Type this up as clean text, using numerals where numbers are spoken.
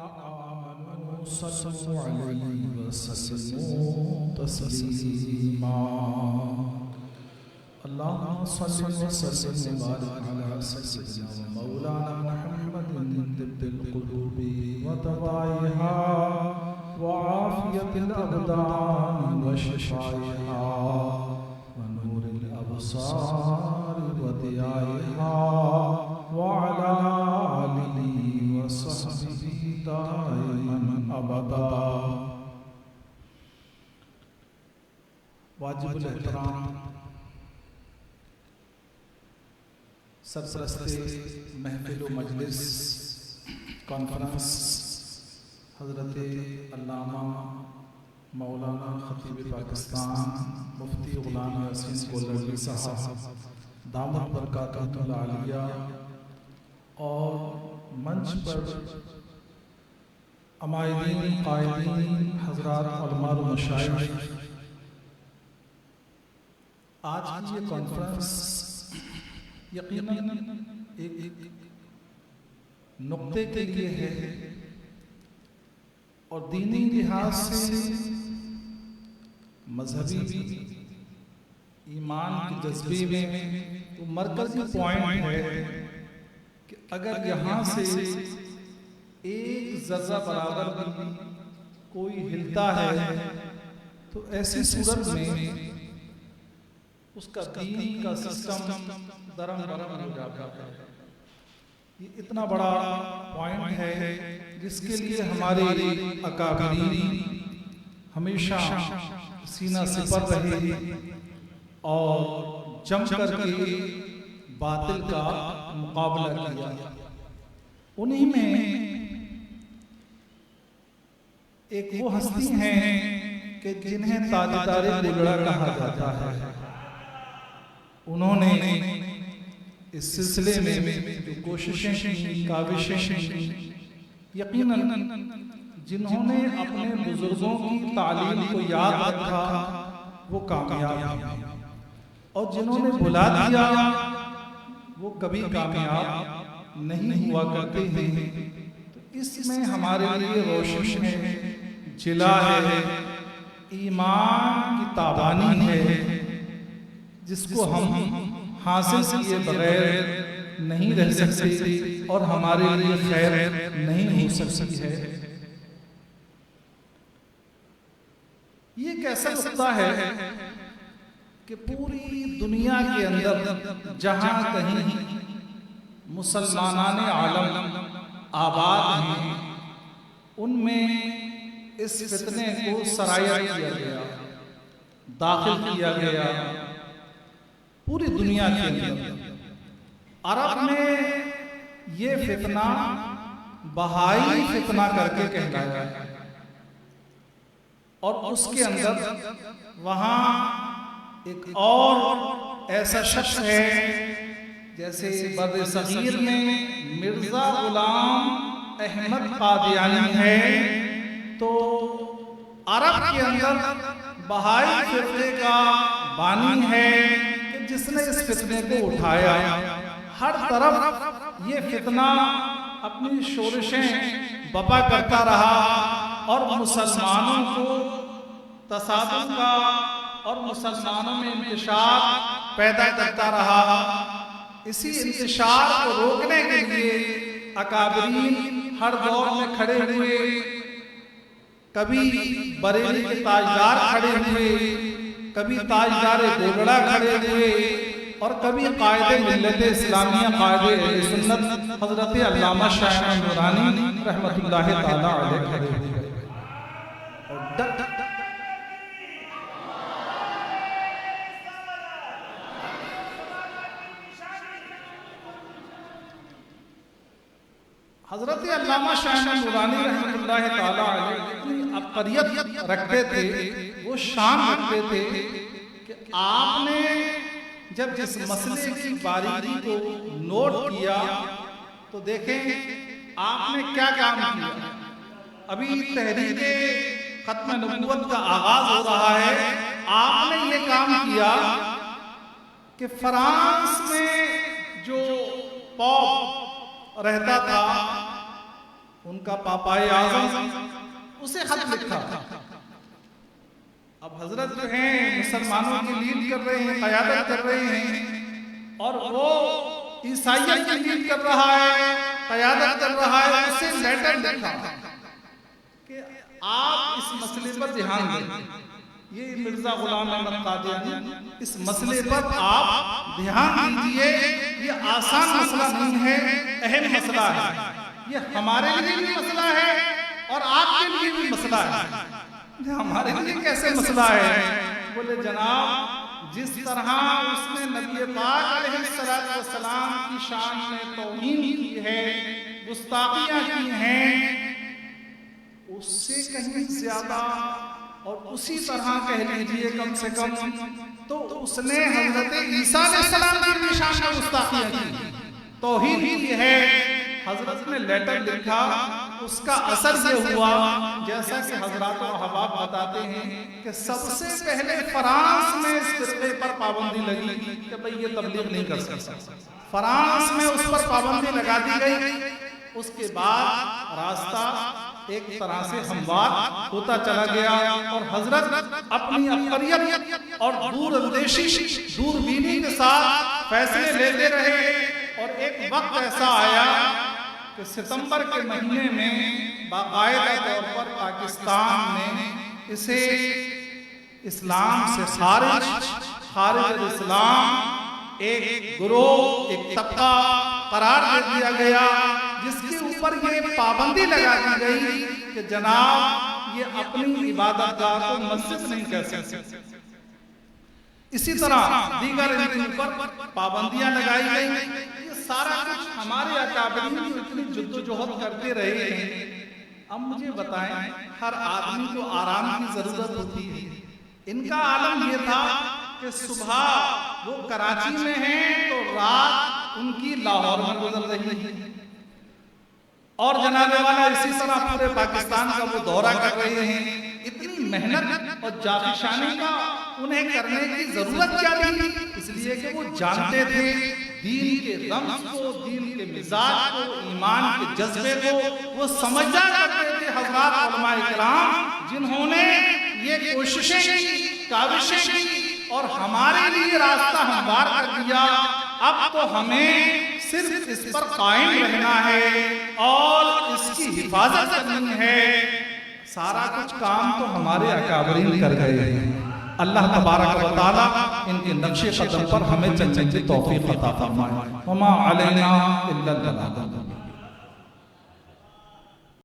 آمنوا صلوا عليه وسلموا تسليما اللهم صل وسلم وبارك على سيدنا ومولانا محمد طب القلوب ودوائها وعافية الأبدان وشفائها ونور الأبصار وضيائها وعلى آله وصحبه دائما أبدا. واجب الاحترام سرپرست محفل و مجلس کانفرنس حضرت علامہ مولانا خطیب پاکستان مفتی غلام یاسین گولڑوی صاحب دامت برکاتہ العالیہ اور منچ پر عمائدین قائدین حضرات علماء و مشائخ، آج کی یہ کانفرنس یقیناً ایک نقطے کے لیے ہے اور دینی لحاظ سے مذہبی ایمان کے جذبے میں تو مرکزی پوائنٹ ہے کہ اگر یہاں سے ایک ذرہ برابر بھی کوئی ہلتا ہے تو ایسی صورت میں اس کا دین کا سسٹم درم ہو جاتا ہے. یہ اتنا بڑا پوائنٹ ہے جس کے لیے ہمارے اکابرین ہمیشہ سینہ سپر رہے اور جم کر کے باطل کا مقابلہ کیا. انہی میں ایک وہ ہستی ہیں کہ جنہیں تاجدار گولڑا کہا جاتا ہے. انہوں نے اس سلسلے میں جو کوششیں کاوشیں یقیناً جنہوں نے اپنے بزرگوں کی تعلیم کو یاد رکھا وہ کامیاب ہیں اور جنہوں نے بھلا دیا وہ کبھی کامیاب نہیں ہوا کرتے ہیں. تو اس میں ہمارے لیے روشن ہے، جلا ہے، ایمان کی تابانی ہے جس کو ہم حاصل کیے بغیر نہیں رہ سکتے اور ہمارے لیے خیر نہیں ہو سکتی ہے. یہ ایک ایسا نقطہ ہے کہ پوری دنیا کے اندر جہاں کہیں مسلمانان عالم آباد ہیں ان میں اس فتنے کو سرایہ کیا گیا، داخل کیا گیا پوری دنیا کے اندر. عرب میں یہ فتنہ بہائی فتنہ کر کے کہلایا ہے اور اس کے اندر وہاں ایک اور ایسا شخص ہے جیسے بر صغیر میں مرزا غلام احمد قادیانی ہے، تو عرب کے اندر بہائی فرقے کا بانی ہے جس نے اس فتنے کو اٹھایا. ہر طرف یہ فتنہ اپنی شورشیں بپا کرتا رہا اور مسلمانوں کو تصادم کا اور مسلمانوں میں انتشار پیدا کرتا رہا. اسی انتشار کو روکنے کے لیے اکابرین ہر دور میں کھڑے ہوئے، کبھی بریلی کے تاجدار کھڑے ہوئے، کبھی تاجدار گولڑا کھڑے ہوئے اور کبھی قائد ملت اسلامیہ قائد اہل سنت حضرت علامہ شاہ احمد نورانی رحمت اللہ تعالی علیہ کھڑے ہوئے. حضرت علامہ شاہ احمد نورانی رحمت اللہ تعالی علیہ عبقریت رکھتے تھے، وہ شان رکھتے تھے کہ آپ نے جب اس مسئلے کی باریکی کو نوٹ کیا تو دیکھیں آپ نے کیا کام کیا. ابھی تحریک ختم نبوت کا آغاز ہو رہا ہے، آپ نے یہ کام کیا کہ فرانس میں جو پوپ رہتا تھا ان کا پاپائے اعظم، اسے خط لکھا. اب حضرت جو ہیں مسلمانوں کی لیڈ کر رہے ہیں، قیادت کر رہے ہیں، اور وہ عیسائیت کی لیڈ کر رہا ہے، قیادت کر رہا ہے. اسے لیٹر لکھا کہ آپ اس مسئلے پر دھیان دیں. یہ مرزا غلام احمد قادیانی، اس مسئلے پر آپ دھیان دیجئے. یہ آسان مسئلہ نہیں ہے، اہم مسئلہ ہے. یہ ہمارے لیے بھی مسئلہ ہے اور آپ کے لیے بھی مسئلہ ہے. ہمارے لیے کیسے مسئلہ ہے؟ بولے جناب، جس طرح اس نے نبی پاک علیہ السلام کی شان میں توہین کی ہے، گستاخیاں کی ہیں، اس سے کہیں زیادہ اور اسی طرح کہہ لیجئے کم سے کم تو اس نے حضرت عیسیٰ علیہ السلام کی شان میں گستاخیاں کی، توہین کی ہے. حضرت نے لیٹر لکھا. اس کا اثر یہ ہوا، جیسا کہ حضرات و احباب بتاتے ہیں کہ سب سے پہلے فرانس میں اس فرقے پر پابندی لگی کہ بھئی یہ تبلیغ نہیں کر سکتا. فرانس میں اس پر پابندی لگا دی گئی. اس کے بعد راستہ ایک طرح سے ہموار ہوتا چلا گیا اور حضرت اپنی عبقریت اور دور اندیشی، دور بینی کے ساتھ فیصلے لیتے رہے. اور ایک وقت ایسا آیا کہ ستمبر کے مہینے میں باقاعدہ طور پر پاکستان نے اسے اسلام سے خارج الاسلام ایک گروہ، ایک طبقہ قرار دے دیا گیا، جس کے اوپر یہ پابندی لگا دی گئی کہ جناب یہ اپنی عبادت گاہ کو مسجد نہیں کہہ سکتے. اسی طرح دیگر ان پر پابندیاں لگائی گئی. یہ سارا کچھ ہمارے اکابرین جو اتنی جد و جہد کرتے رہے ہیں. اب مجھے بتائیں، ہر آدمی کو آرام کی ضرورت ہوتی ہے. ان کا عالم یہ تھا کہ صبح وہ کراچی میں ہیں تو رات ان کی لاہور میں گزر رہی ہے، اور جناب والا اسی طرح پورے پاکستان کا وہ دورہ کر رہے ہیں. اتنی محنت اور جافشانی کا انہیں کرنے کی ضرورت کیا تھی؟ اس لیے کہ وہ جانتے تھے دین کے رمز کو، دین کے مزاج کو، ایمان کے جذبے کو وہ سمجھا کرتے تھے. حضرات علماء کرام جنہوں نے یہ کوششیں کی، کاوشیں کی اور ہمارے لیے راستہ ہموار کر دیا. اب تو ہمیں صرف اس پر قائم رہنا ہے اور اس کی حفاظت کرنی ہے. سارا کچھ کام تو ہمارے اکابرین کر گئے ہیں. اللہ تبارک و تعالی ان کے نقش قدم پر ہمیں چلنے کی توفیق عطا فرمائے. وما علینا الا البلاغ.